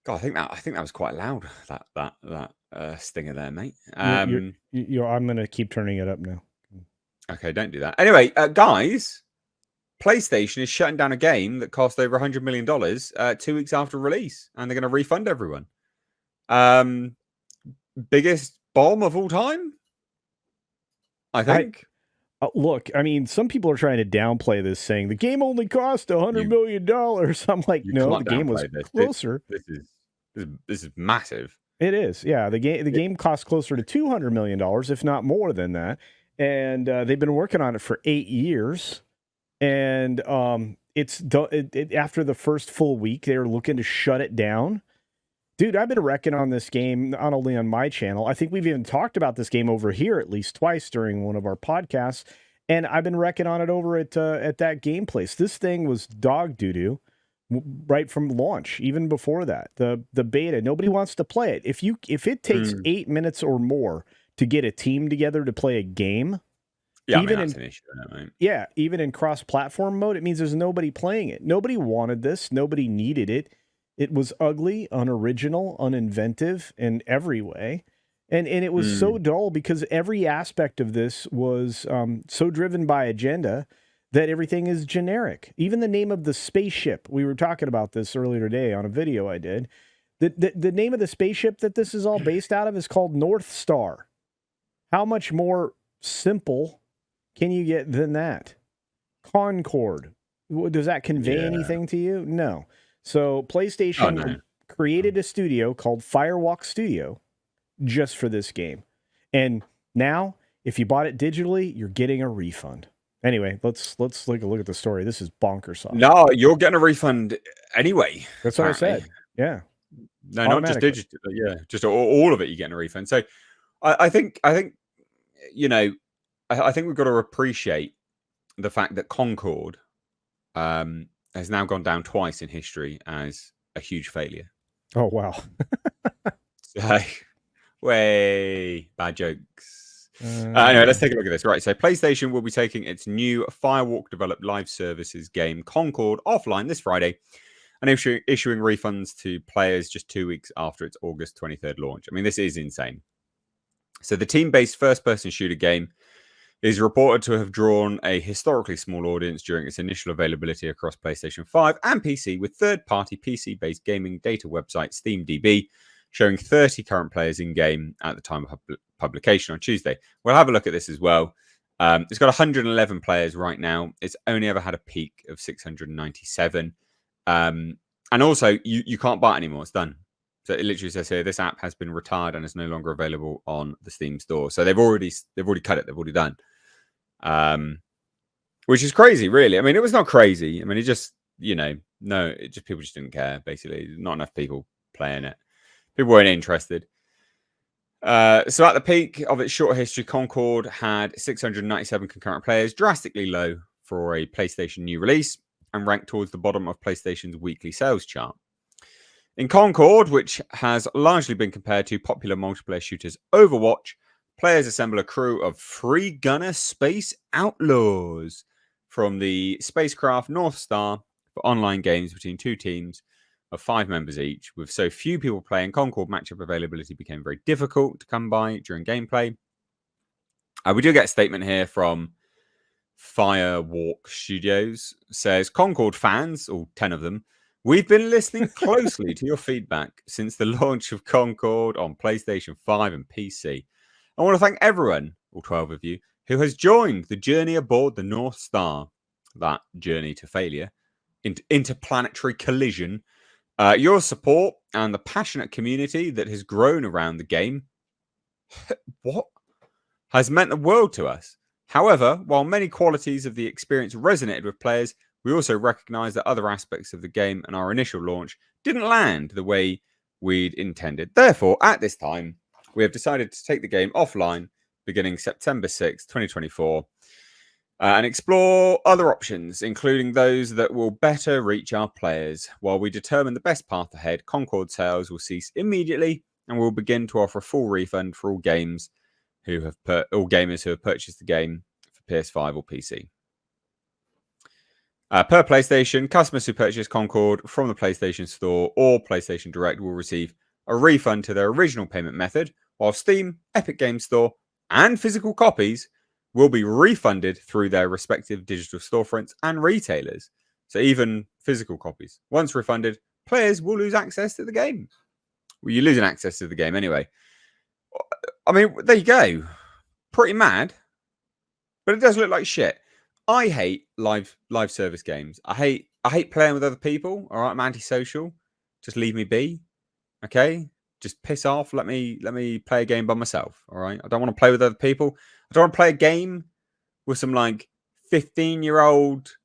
God, I think that was quite loud. That stinger there, mate. I'm gonna keep turning it up now. Okay, don't do that. Anyway, guys, PlayStation is shutting down a game that cost over $100 million 2 weeks after release, and they're going to refund everyone. Biggest bomb of all time, I think. Look, I mean, some people are trying to downplay this, saying the game only cost $100 million. I'm like, You no, can't the game was downplay this. closer. This is massive. It is, yeah. The game cost closer to $200 million, if not more than that. And they've been working on it for 8 years. And after the first full week, they were looking to shut it down. Dude, I've been wrecking on this game, not only on my channel. I think we've even talked about this game over here at least twice during one of our podcasts. And I've been wrecking on it over at that game place. This thing was dog doo-doo right from launch, even before that. The beta, nobody wants to play it. If it takes 8 minutes or more to get a team together to play a game, yeah, even that's an issue, right? Yeah, even in cross-platform mode, it means there's nobody playing it. Nobody wanted this. Nobody needed it. It was ugly, unoriginal, uninventive in every way. And it was so dull because every aspect of this was so driven by agenda that everything is generic. Even the name of the spaceship, we were talking about this earlier today on a video I did. The name of the spaceship that this is all based out of is called North Star. How much more simple can you get than that? Concord. Does that convey anything to you? No. So PlayStation created a studio called Firewalk Studio just for this game. And now, if you bought it digitally, you're getting a refund. Anyway, let's take a look at the story. This is bonkers. No, you're getting a refund anyway. That's what I said. Yeah. No, not just digital. Yeah, just all of it. You're getting a refund. So, I think you know, I think we've got to appreciate the fact that Concord has now gone down twice in history as a huge failure. Oh, wow. So, way bad jokes. Anyway, let's take a look at this. Right, so PlayStation will be taking its new Firewalk-developed live services game Concord offline this Friday and issuing refunds to players just 2 weeks after its August 23rd launch. I mean, this is insane. So the team-based first-person shooter game is reported to have drawn a historically small audience during its initial availability across PlayStation 5 and PC, with third-party PC-based gaming data website SteamDB showing 30 current players in-game at the time of publication on Tuesday. We'll have a look at this as well. It's got 111 players right now. It's only ever had a peak of 697. And also, you can't buy it anymore. It's done. So it literally says here, this app has been retired and is no longer available on the Steam store. So they've already cut it. They've already done. Which is crazy, really. I mean, it was not crazy. I mean, it just, people just didn't care, basically. Not enough people playing it. People weren't interested. So at the peak of its short history, Concord had 697 concurrent players, drastically low for a PlayStation new release, and ranked towards the bottom of PlayStation's weekly sales chart. In Concord, which has largely been compared to popular multiplayer shooters Overwatch, players assemble a crew of free gunner space outlaws from the spacecraft North Star for online games between two teams of 5 members each. With so few people playing, Concord matchup availability became very difficult to come by during gameplay. We do get a statement here from Firewalk Studios. Says, Concord fans, all 10 of them, we've been listening closely to your feedback since the launch of Concord on PlayStation 5 and PC. I want to thank everyone, all 12 of you, who has joined the journey aboard the North Star, that journey to failure, interplanetary collision. Your support and the passionate community that has grown around the game has meant the world to us. However, while many qualities of the experience resonated with players, we also recognize that other aspects of the game and our initial launch didn't land the way we'd intended. Therefore, at this time, we have decided to take the game offline beginning September 6, 2024, and explore other options, including those that will better reach our players. While we determine the best path ahead, Concord sales will cease immediately, and we'll begin to offer a full refund for all gamers who have purchased the game for PS5 or PC. Per PlayStation, customers who purchase Concord from the PlayStation Store or PlayStation Direct will receive a refund to their original payment method, while Steam, Epic Games Store, and physical copies will be refunded through their respective digital storefronts and retailers. So even physical copies. Once refunded, players will lose access to the game. Well, you're losing access to the game anyway. I mean, there you go. Pretty mad, but it does look like shit. I hate live service games. I hate playing with other people. All right, I'm antisocial. Just leave me be. Okay, just piss off. Let me play a game by myself. All right, I don't want to play with other people. I don't want to play a game with some like 15-year-old,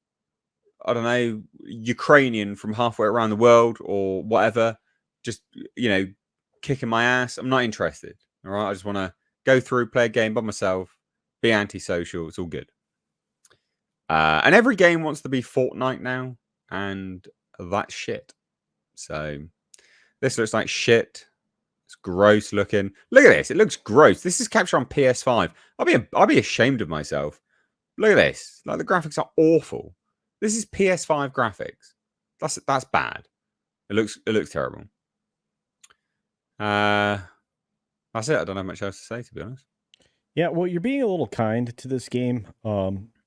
I don't know, Ukrainian from halfway around the world or whatever. Just kicking my ass. I'm not interested. All right, I just want to go through, play a game by myself, be antisocial. It's all good. And every game wants to be Fortnite now, and that's shit. So this looks like shit. It's gross looking. Look at this. It looks gross. This is captured on PS5. I'll be ashamed of myself. Look at this. Like the graphics are awful. This is PS5 graphics. That's bad. It looks terrible. That's it. I don't have much else to say, to be honest. Yeah, well, you're being a little kind to this game.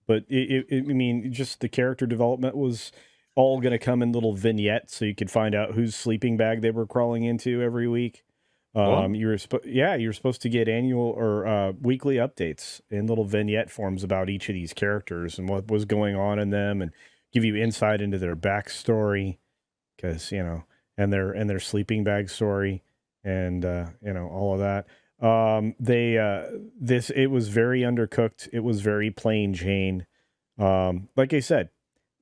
But I mean, just the character development was all going to come in little vignettes, so you could find out whose sleeping bag they were crawling into every week. You were supposed to get annual or weekly updates in little vignette forms about each of these characters and what was going on in them, and give you insight into their backstory, because and their sleeping bag story, and all of that. It was very undercooked. It was very plain Jane. Like I said,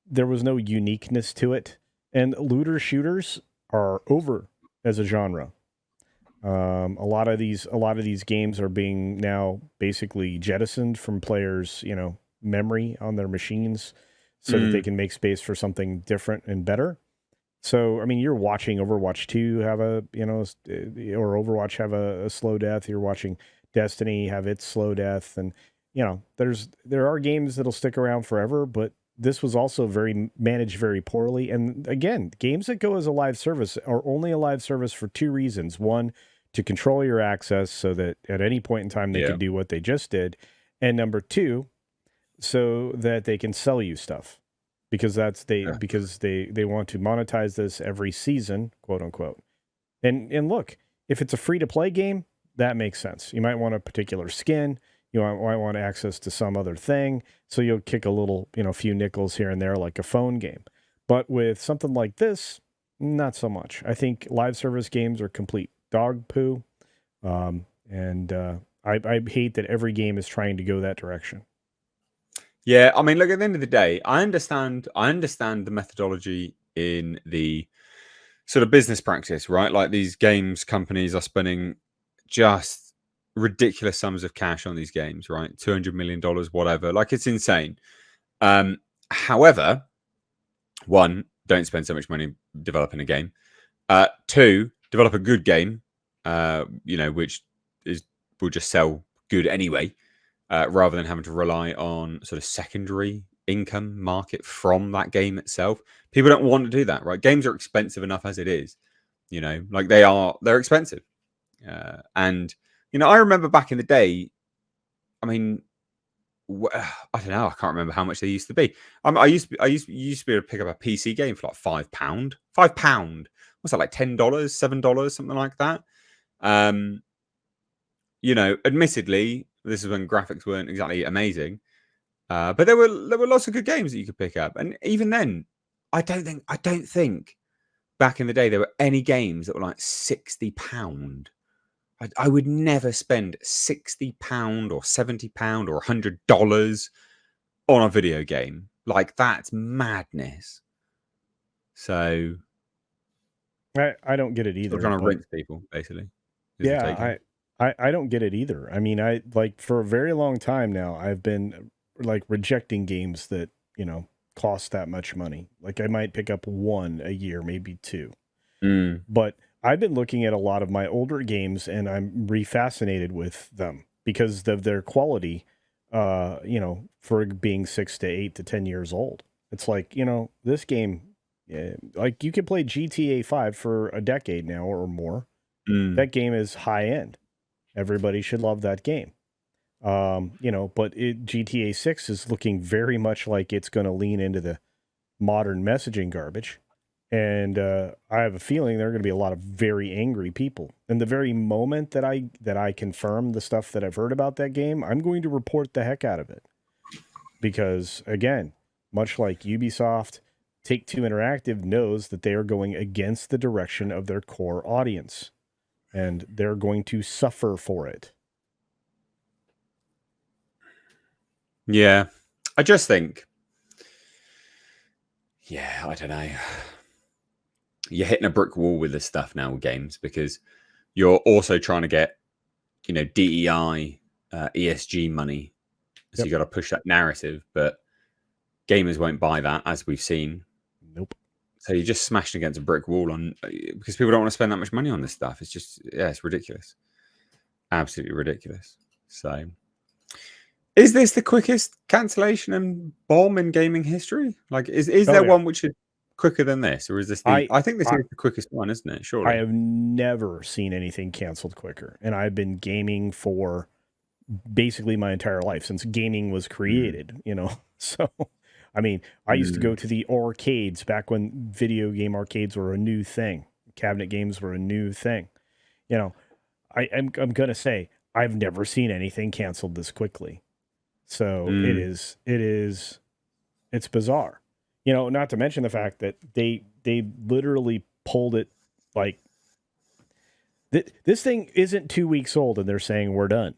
there was no uniqueness to it, and looter shooters are over as a genre. A lot of these games are being now basically jettisoned from players, memory on their machines, so that they can make space for something different and better. So, I mean, you're watching Overwatch 2 have or Overwatch have a slow death. You're watching Destiny have its slow death. And, there are games that'll stick around forever, but this was also managed very poorly. And again, games that go as a live service are only a live service for two reasons. One, to control your access so that at any point in time they can do what they just did. And number two, so that they can sell you stuff. Because they want to monetize this every season, quote unquote. And look, if it's a free to play game, that makes sense. You might want a particular skin, you might want access to some other thing, so you'll kick a little, few nickels here and there like a phone game. But with something like this, not so much. I think live service games are complete dog poo, and I hate that every game is trying to go that direction. Yeah, I mean, look, at the end of the day, I understand the methodology in the sort of business practice, right? Like these games companies are spending just ridiculous sums of cash on these games, right? $200 million, whatever. Like, it's insane. However, one, don't spend so much money developing a game. Two, develop a good game, which will just sell good anyway. Rather than having to rely on sort of secondary income market from that game itself. People don't want to do that, right? Games are expensive enough as it is, like they're expensive. And, I remember back in the day, I mean, I don't know, I can't remember how much they used to be. I used to be able to pick up a PC game for like £5. £5. What's that, like $10, $7, something like that? Admittedly, this is when graphics weren't exactly amazing, but there were lots of good games that you could pick up. And even then, I don't think back in the day there were any games that were like £60. I would never spend £60 or £70 or $100 on a video game. Like, that's madness. So I don't get it either. Trying to rinse people, basically. Yeah, I don't get it either. I mean, for a very long time now, I've been like rejecting games that, cost that much money. Like, I might pick up one a year, maybe two. But I've been looking at a lot of my older games and I'm refascinated with them because of their quality, for being 6 to 8 to 10 years old. It's like, this game, like you could play GTA 5 for a decade now or more. That game is high end. Everybody should love that game. But GTA 6 is looking very much like it's going to lean into the modern messaging garbage. And I have a feeling there are going to be a lot of very angry people. And the very moment that I confirm the stuff that I've heard about that game, I'm going to report the heck out of it. Because again, much like Ubisoft, Take-Two Interactive knows that they are going against the direction of their core audience. And they're going to suffer for it. Yeah. I just think, I don't know. You're hitting a brick wall with this stuff now with games because you're also trying to get, DEI, ESG money. So you got to push that narrative, but gamers won't buy that, as we've seen. Nope. So you're just smashing against a brick wall because people don't want to spend that much money on this stuff. It's just, it's ridiculous. Absolutely ridiculous. So, is this the quickest cancellation and bomb in gaming history? Like, is there one which is quicker than this, or is this I think this is the quickest one, isn't it? Surely. I have never seen anything canceled quicker, and I've been gaming for basically my entire life since gaming was created. So. I mean, I used to go to the arcades back when video game arcades were a new thing. Cabinet games were a new thing. I'm going to say I've never seen anything canceled this quickly. So it's bizarre. Not to mention the fact that they literally pulled it like this thing isn't 2 weeks old and they're saying we're done.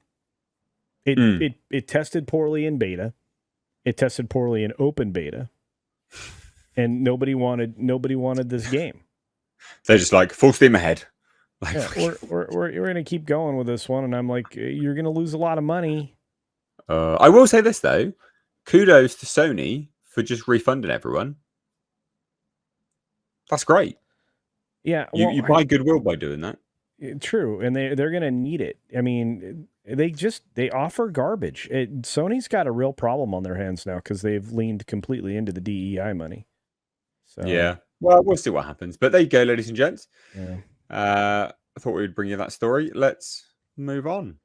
It tested poorly in beta. It tested poorly in open beta, and nobody wanted this game. They're just like full steam ahead. Like, we're going to keep going with this one, and I'm like, you're going to lose a lot of money. I will say this though, kudos to Sony for just refunding everyone. That's great. Yeah, you buy goodwill by doing that. True, and they're going to need it. I mean, they offer garbage. Sony's got a real problem on their hands now because they've leaned completely into the DEI money. So yeah, well, we'll see what happens. But there you go, ladies and gents. Yeah. I thought we would bring you that story. Let's move on.